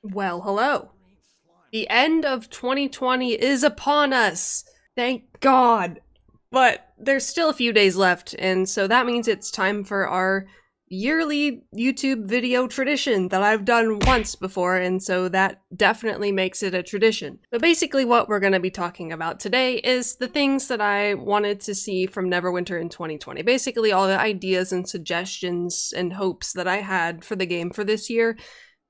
Well, hello. The end of 2020 is upon us. Thank God. But there's still a few days left, and so that means it's time for our yearly YouTube video tradition that I've done once before, and so that definitely makes it a tradition. But basically what we're going to be talking about today is the things that I wanted to see from Neverwinter in 2020. Basically all the ideas and suggestions and hopes that I had for the game for this year.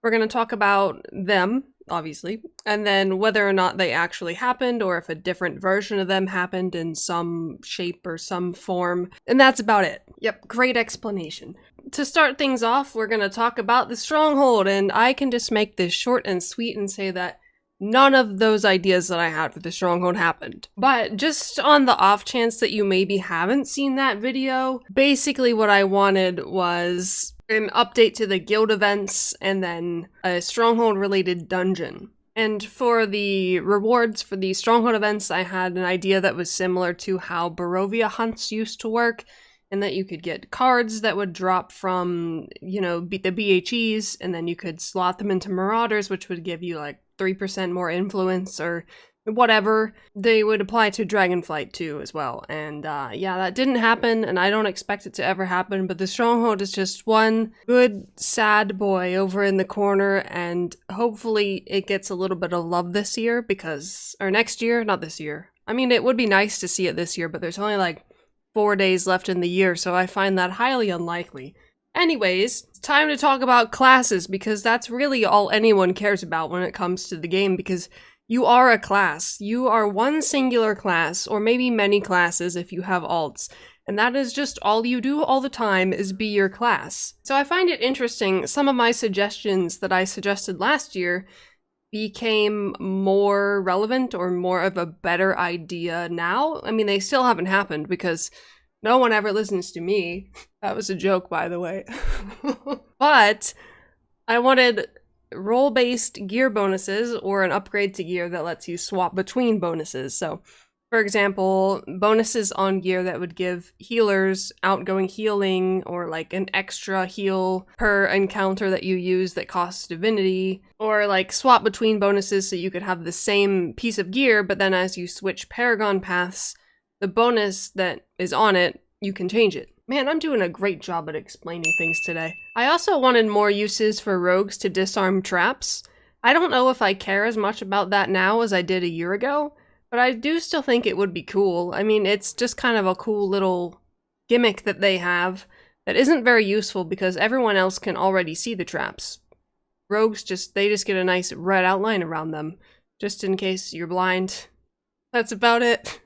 We're going to talk about them, obviously, and then whether or not they actually happened or if a different version of them happened in some shape or some form. And that's about it. Yep, great explanation. To start things off, we're going to talk about the Stronghold, and I can just make this short and sweet and say that none of those ideas that I had for the Stronghold happened. But just on the off chance that you maybe haven't seen that video, basically what I wanted was an update to the guild events and then a Stronghold related dungeon. And for the rewards for the Stronghold events, I had an idea that was similar to how Barovia hunts used to work, and that you could get cards that would drop from, the BHEs, and then you could slot them into Marauders, which would give you like 3% more influence or whatever. They would apply to Dragonflight too as well. And yeah, that didn't happen, and I don't expect it to ever happen, but the Stronghold is just one good sad boy over in the corner, and hopefully it gets a little bit of love this year or next year, not this year. I mean, it would be nice to see it this year, but there's only like 4 days left in the year, so I find that highly unlikely. Anyways, it's time to talk about classes, because that's really all anyone cares about when it comes to the game, because you are a class. You are one singular class, or maybe many classes if you have alts, and that is just all you do all the time is be your class. So I find it interesting, some of my suggestions that I suggested last year became more relevant or more of a better idea now. I mean, they still haven't happened because no one ever listens to me. That was a joke, by the way. But I wanted role-based gear bonuses or an upgrade to gear that lets you swap between bonuses. So, for example, bonuses on gear that would give healers outgoing healing, or like an extra heal per encounter that you use that costs divinity, or like swap between bonuses so you could have the same piece of gear, but then as you switch Paragon paths, the bonus that is on it, you can change it. Man, I'm doing a great job at explaining things today. I also wanted more uses for rogues to disarm traps. I don't know if I care as much about that now as I did a year ago, but I do still think it would be cool. I mean, it's just kind of a cool little gimmick that they have that isn't very useful because everyone else can already see the traps. Rogues they just get a nice red outline around them, just in case you're blind. That's about it.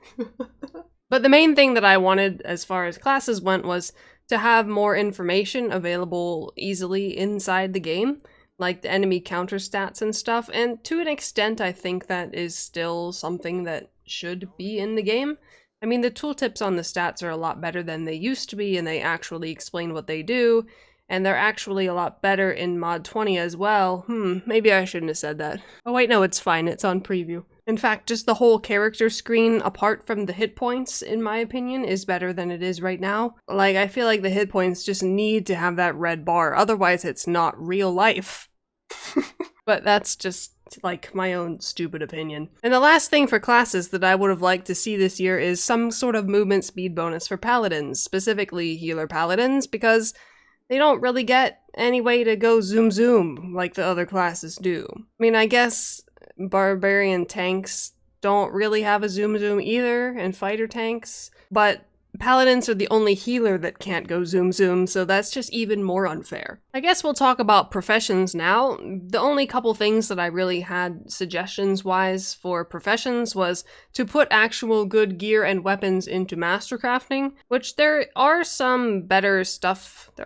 But the main thing that I wanted as far as classes went was to have more information available easily inside the game, like the enemy counter stats and stuff, and to an extent I think that is still something that should be in the game. I mean, the tooltips on the stats are a lot better than they used to be, and they actually explain what they do, and they're actually a lot better in Mod 20 as well. Maybe I shouldn't have said that. Oh wait, no, it's fine, it's on preview. In fact, just the whole character screen, apart from the hit points, in my opinion, is better than it is right now. Like, I feel like the hit points just need to have that red bar, otherwise it's not real life. But that's just, like, my own stupid opinion. And the last thing for classes that I would have liked to see this year is some sort of movement speed bonus for Paladins, specifically healer Paladins, because they don't really get any way to go zoom zoom like the other classes do. I mean, I guess barbarian tanks don't really have a zoom zoom either, and fighter tanks, but Paladins are the only healer that can't go zoom zoom, so that's just even more unfair. I guess we'll talk about professions now. The only couple things that I really had suggestions-wise for professions was to put actual good gear and weapons into mastercrafting, which there are some better stuff. There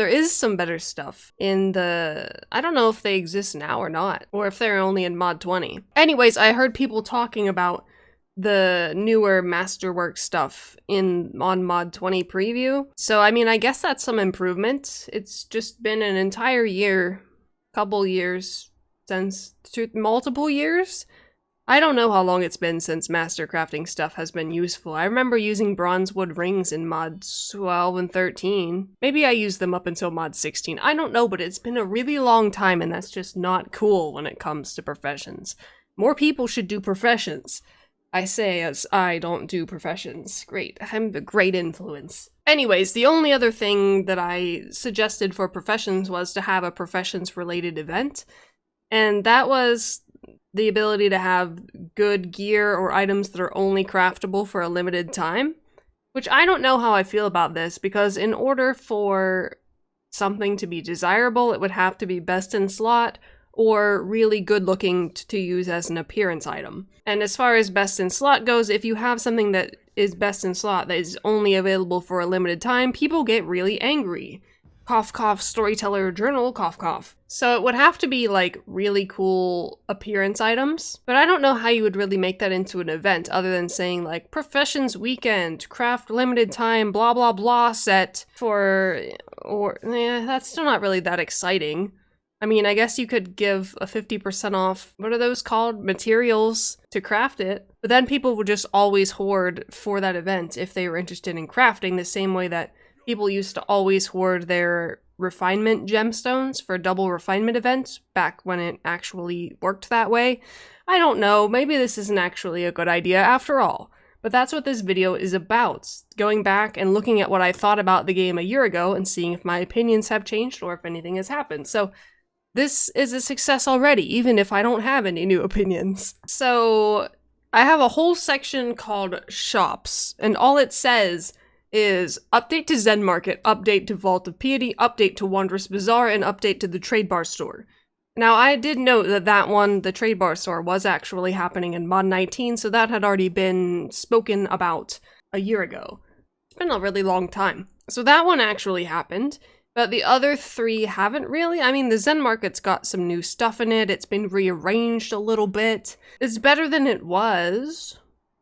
is some better stuff in the... I don't know if they exist now or not, or if they're only in Mod 20. Anyways, I heard people talking about the newer Masterwork stuff on Mod 20 preview. So, I mean, I guess that's some improvement. It's just been an entire year, multiple years. I don't know how long it's been since master crafting stuff has been useful. I remember using bronze wood rings in mod 12 and 13. Maybe I used them up until mod 16. I don't know, but it's been a really long time, and that's just not cool when it comes to professions. More people should do professions. I say as I don't do professions. Great, I'm a great influence. Anyways, the only other thing that I suggested for professions was to have a professions-related event, and that was the ability to have good gear or items that are only craftable for a limited time, which I don't know how I feel about this, because in order for something to be desirable, it would have to be best in slot or really good looking to use as an appearance item. And as far as best in slot goes, if you have something that is best in slot that is only available for a limited time, people get really angry. Cough cough, storyteller journal, cough cough. So it would have to be like really cool appearance items, but I don't know how you would really make that into an event other than saying like professions weekend, craft limited time, blah blah blah set for, or that's still not really that exciting. I mean, I guess you could give a 50% off, what are those called? Materials to craft it. But then people would just always hoard for that event if they were interested in crafting, the same way that people used to always hoard their refinement gemstones for double refinement events back when it actually worked that way. I don't know, maybe this isn't actually a good idea after all. But that's what this video is about, going back and looking at what I thought about the game a year ago and seeing if my opinions have changed or if anything has happened. So this is a success already, even if I don't have any new opinions. So I have a whole section called Shops, and all it says is update to Zen Market, update to Vault of Piety, update to Wondrous Bazaar, and update to the Trade Bar Store. Now, I did note that that one, the Trade Bar Store, was actually happening in Mod 19, so that had already been spoken about a year ago. It's been a really long time. So that one actually happened. But the other three haven't really. I mean, the Zen Market's got some new stuff in it. It's been rearranged a little bit. It's better than it was,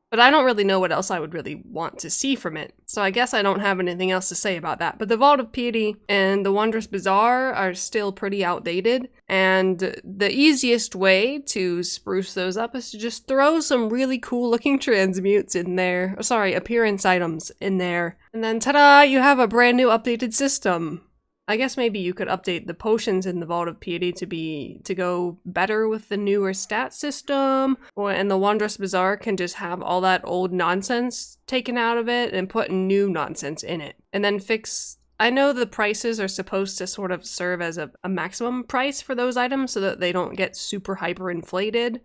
but I don't really know what else I would really want to see from it. So I guess I don't have anything else to say about that. But the Vault of Piety and the Wondrous Bazaar are still pretty outdated. And the easiest way to spruce those up is to just throw some really cool looking transmutes in there. Oh, sorry, appearance items in there. And then ta-da, you have a brand new updated system. I guess maybe you could update the potions in the Vault of Piety to go better with the newer stat system, and the Wondrous Bazaar can just have all that old nonsense taken out of it and put new nonsense in it. And then fix... I know the prices are supposed to sort of serve as a maximum price for those items so that they don't get super hyper inflated.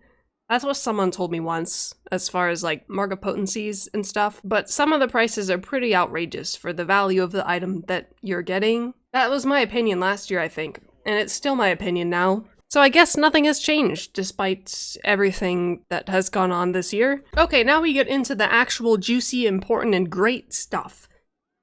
That's what someone told me once, as far as like market potencies and stuff. But some of the prices are pretty outrageous for the value of the item that you're getting. That was my opinion last year, I think, and it's still my opinion now. So I guess nothing has changed, despite everything that has gone on this year. Okay, now we get into the actual juicy, important, and great stuff.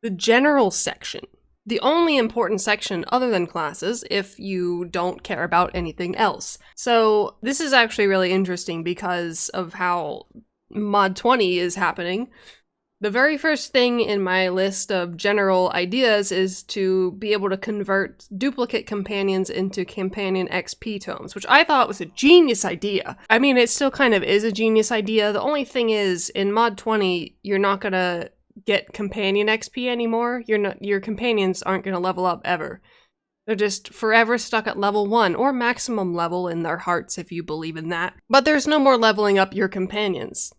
The general section. The only important section other than classes if you don't care about anything else. So this is actually really interesting because of how Mod 20 is happening. The very first thing in my list of general ideas is to be able to convert duplicate companions into companion XP tomes, which I thought was a genius idea. I mean, it still kind of is a genius idea. The only thing is, in Mod 20, you're not gonna get companion XP anymore. Your companions aren't gonna level up ever. They're just forever stuck at level 1, or maximum level in their hearts if you believe in that. But there's no more leveling up your companions.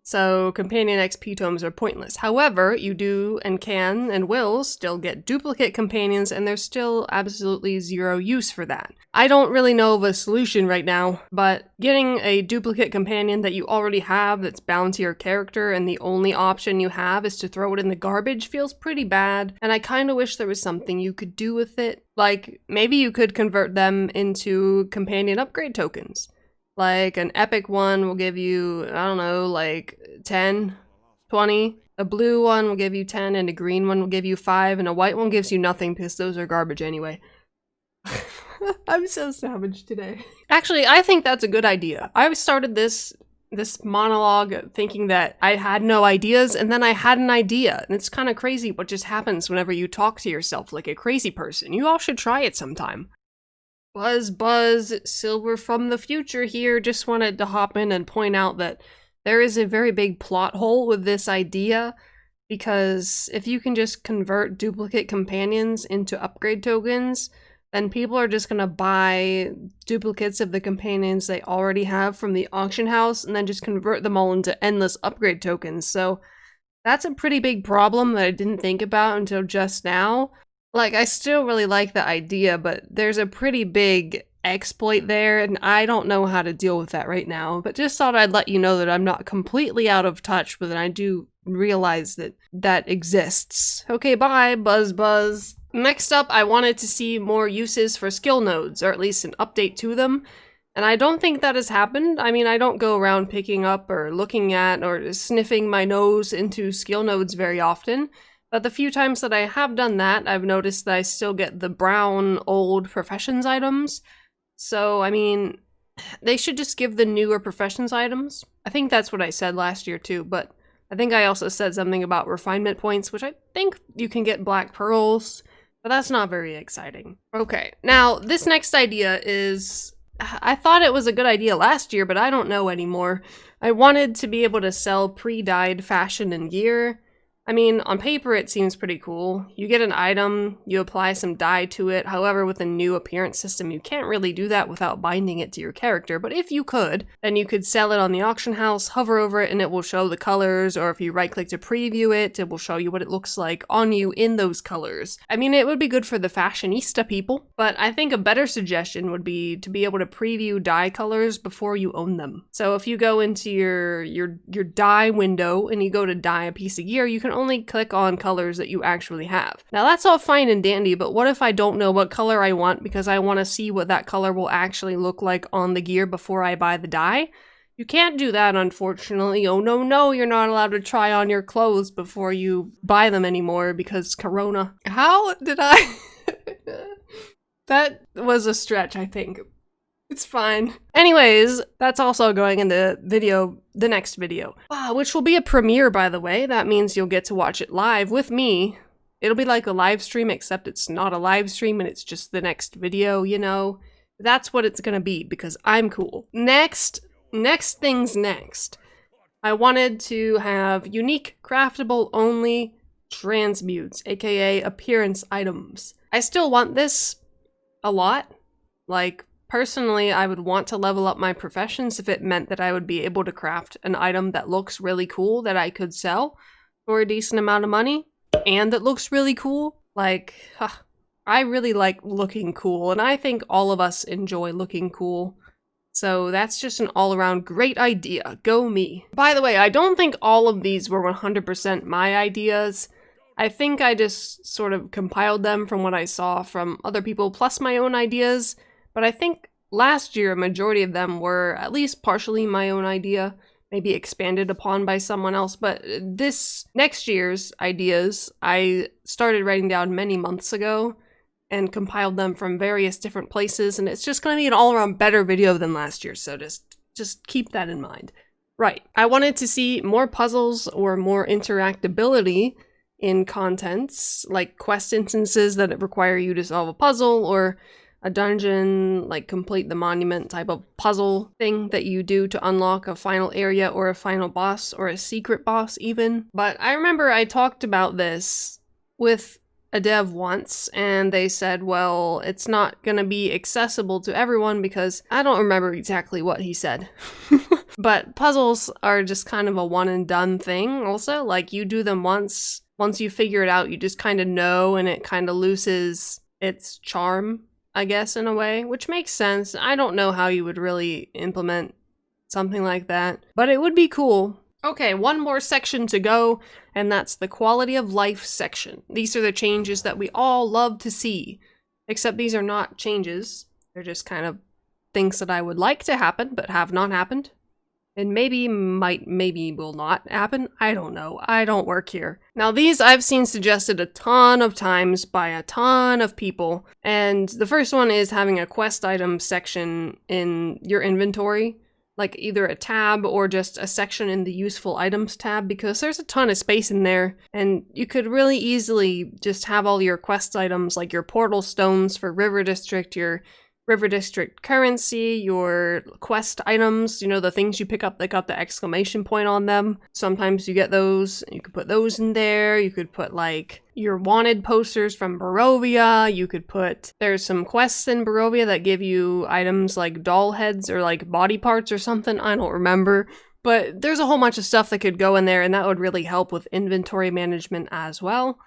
So companion XP tomes are pointless. However, you do and can and will still get duplicate companions, and there's still absolutely zero use for that. I don't really know of a solution right now, but getting a duplicate companion that you already have that's bound to your character and the only option you have is to throw it in the garbage feels pretty bad, and I kind of wish there was something you could do with it. Like, maybe you could convert them into companion upgrade tokens. Like, an epic one will give you, I don't know, like 10, 20. A blue one will give you 10, and a green one will give you 5, and a white one gives you nothing because those are garbage anyway. I'm so savage today. Actually, I think that's a good idea. I started this monologue thinking that I had no ideas, and then I had an idea. And it's kind of crazy what just happens whenever you talk to yourself like a crazy person. You all should try it sometime. Buzz, Silver from the future here. Just wanted to hop in and point out that there is a very big plot hole with this idea, because if you can just convert duplicate companions into upgrade tokens, then people are just gonna buy duplicates of the companions they already have from the auction house and then just convert them all into endless upgrade tokens. So that's a pretty big problem that I didn't think about until just now. Like, I still really like the idea, but there's a pretty big exploit there, and I don't know how to deal with that right now. But just thought I'd let you know that I'm not completely out of touch with it. I do realize that that exists. Okay, bye, Buzz. Next up, I wanted to see more uses for skill nodes, or at least an update to them. And I don't think that has happened. I mean, I don't go around picking up or looking at or sniffing my nose into skill nodes very often. But the few times that I have done that, I've noticed that I still get the brown old professions items. So, I mean, they should just give the newer professions items. I think that's what I said last year too, but I think I also said something about refinement points, which I think you can get black pearls, but that's not very exciting. Okay, now this next idea is, I thought it was a good idea last year, but I don't know anymore. I wanted to be able to sell pre-dyed fashion and gear. I mean, on paper it seems pretty cool. You get an item, you apply some dye to it. However, with a new appearance system, you can't really do that without binding it to your character. But if you could, then you could sell it on the auction house, hover over it, and it will show the colors. Or if you right-click to preview it, it will show you what it looks like on you in those colors. I mean, it would be good for the fashionista people, but I think a better suggestion would be to be able to preview dye colors before you own them. So if you go into your dye window and you go to dye a piece of gear, you can only click on colors that you actually have. Now that's all fine and dandy, but what if I don't know what color I want because I want to see what that color will actually look like on the gear before I buy the dye? You can't do that, unfortunately. Oh no, you're not allowed to try on your clothes before you buy them anymore because Corona. How did I... That was a stretch, I think. It's fine. Anyways, that's also going in the next video. Which will be a premiere, by the way. That means you'll get to watch it live with me. It'll be like a live stream, except it's not a live stream and it's just the next video, you know? That's what it's gonna be, because I'm cool. Next things next. I wanted to have unique, craftable only transmutes, aka appearance items. I still want this a lot. Like, personally, I would want to level up my professions if it meant that I would be able to craft an item that looks really cool that I could sell for a decent amount of money, and that looks really cool. Like, I really like looking cool, and I think all of us enjoy looking cool. So that's just an all-around great idea. Go me. By the way, I don't think all of these were 100% my ideas. I think I just sort of compiled them from what I saw from other people, plus my own ideas. But I think last year, a majority of them were at least partially my own idea, maybe expanded upon by someone else. But this next year's ideas, I started writing down many months ago and compiled them from various different places. And it's just going to be an all-around better video than last year. So just keep that in mind. Right. I wanted to see more puzzles or more interactability in contents, like quest instances that require you to solve a puzzle, or a dungeon, like complete the monument type of puzzle thing that you do to unlock a final area or a final boss or a secret boss even. But I remember I talked about this with a dev once and they said, well, it's not gonna be accessible to everyone because I don't remember exactly what he said. But puzzles are just kind of a one and done thing also. Like, you do them once you figure it out, you just kind of know, and it kind of loses its charm, I guess, in a way, which makes sense. I don't know how you would really implement something like that, but it would be cool. Okay, one more section to go, and that's the quality of life section. These are the changes that we all love to see, except these are not changes. They're just kind of things that I would like to happen, but have not happened. And maybe will not happen. I don't know. I don't work here. Now, these I've seen suggested a ton of times by a ton of people. And the first one is having a quest item section in your inventory, like either a tab or just a section in the useful items tab, because there's a ton of space in there. And you could really easily just have all your quest items, like your portal stones for River District, your River District currency, your quest items, you know, the things you pick up that got the exclamation point on them. Sometimes you get those, you could put those in there. You could put like your wanted posters from Barovia. You could put, there's some quests in Barovia that give you items like doll heads or like body parts or something. I don't remember. But there's a whole bunch of stuff that could go in there, and that would really help with inventory management as well.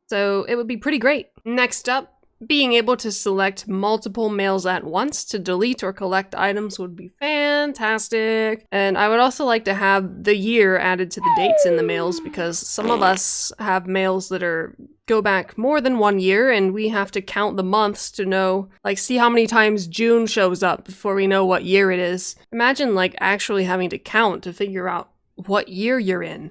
So it would be pretty great. Next up, being able to select multiple mails at once to delete or collect items would be fantastic. And I would also like to have the year added to the dates in the mails, because some of us have mails that go back more than 1 year, and we have to count the months to know, like, see how many times June shows up before we know what year it is. Imagine like actually having to count to figure out what year you're in.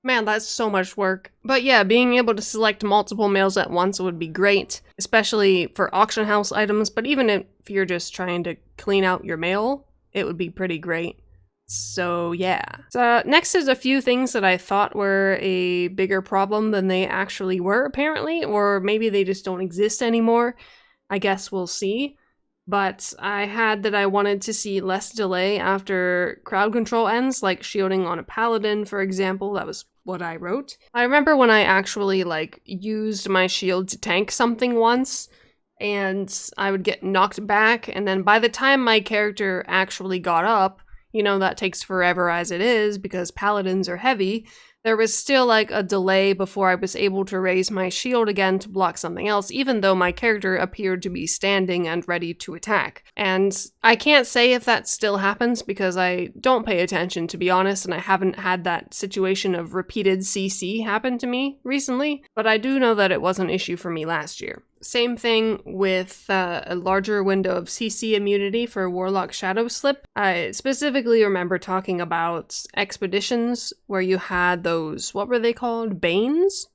Man, that's so much work. But yeah, being able to select multiple mails at once would be great, especially for auction house items, but even if you're just trying to clean out your mail, it would be pretty great. So yeah. So next is a few things that I thought were a bigger problem than they actually were, apparently, or maybe they just don't exist anymore. I guess we'll see. But I had that I wanted to see less delay after crowd control ends, like shielding on a paladin, for example. That was what I wrote. I remember when I actually like used my shield to tank something once, and I would get knocked back, and then by the time my character actually got up, you know, that takes forever as it is because paladins are heavy, there was still like a delay before I was able to raise my shield again to block something else, even though my character appeared to be standing and ready to attack. And I can't say if that still happens because I don't pay attention, to be honest, and I haven't had that situation of repeated CC happen to me recently, but I do know that it was an issue for me last year. Same thing with a larger window of CC immunity for Warlock Shadow Slip. I specifically remember talking about expeditions where you had those, what were they called? Banes?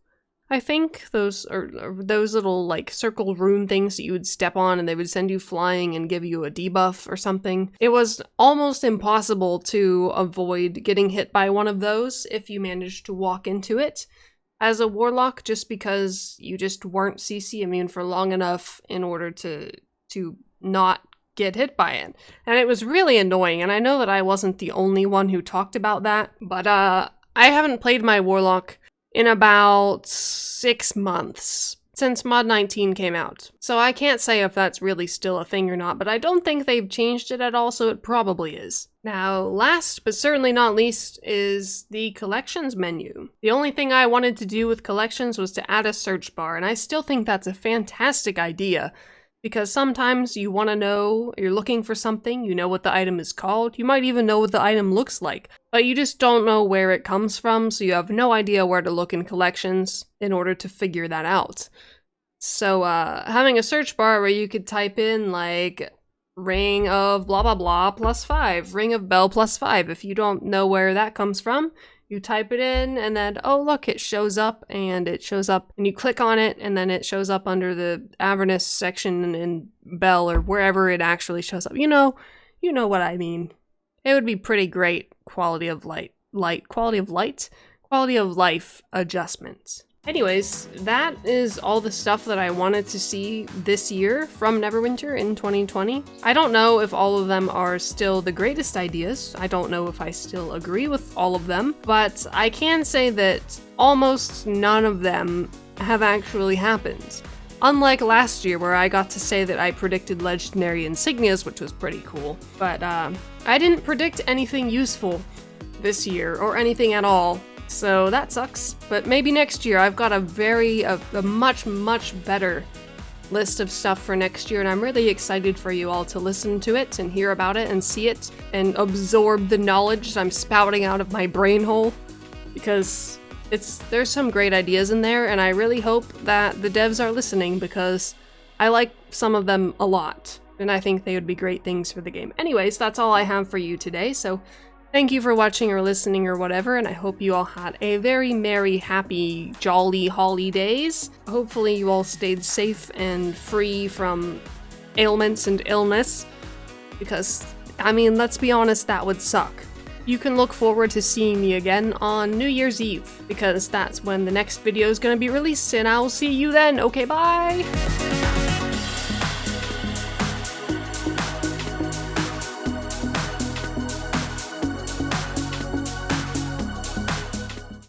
I think those little like circle rune things that you would step on and they would send you flying and give you a debuff or something. It was almost impossible to avoid getting hit by one of those if you managed to walk into it as a warlock, just because you just weren't CC immune for long enough in order to not get hit by it. And it was really annoying, and I know that I wasn't the only one who talked about that, but I haven't played my warlock in about 6 months, since Mod 19 came out. So I can't say if that's really still a thing or not, but I don't think they've changed it at all, so it probably is. Now, last but certainly not least is the collections menu. The only thing I wanted to do with collections was to add a search bar, and I still think that's a fantastic idea, because sometimes you want to know, you're looking for something, you know what the item is called, you might even know what the item looks like, but you just don't know where it comes from, so you have no idea where to look in collections in order to figure that out. So having a search bar where you could type in like ring of blah blah blah +5, ring of bell +5, if you don't know where that comes from, you type it in and then, oh look, it shows up, and you click on it, and then it shows up under the Avernus section in Bell or wherever it actually shows up. You know what I mean. It would be pretty great quality of life adjustments. Anyways, that is all the stuff that I wanted to see this year from Neverwinter in 2020. I don't know if all of them are still the greatest ideas. I don't know if I still agree with all of them, but I can say that almost none of them have actually happened. Unlike last year, where I got to say that I predicted legendary insignias, which was pretty cool. But I didn't predict anything useful this year, or anything at all. So that sucks, but maybe next year. I've got a much better list of stuff for next year, and I'm really excited for you all to listen to it and hear about it and see it and absorb the knowledge that I'm spouting out of my brain hole, because there's some great ideas in there, and I really hope that the devs are listening, because I like some of them a lot, and I think they would be great things for the game. Anyways, that's all I have for you today, so thank you for watching or listening or whatever, and I hope you all had a very merry, happy, jolly holidays. Hopefully you all stayed safe and free from ailments and illness, because, I mean, let's be honest, that would suck. You can look forward to seeing me again on New Year's Eve, because that's when the next video is going to be released, and I'll see you then. Okay, bye!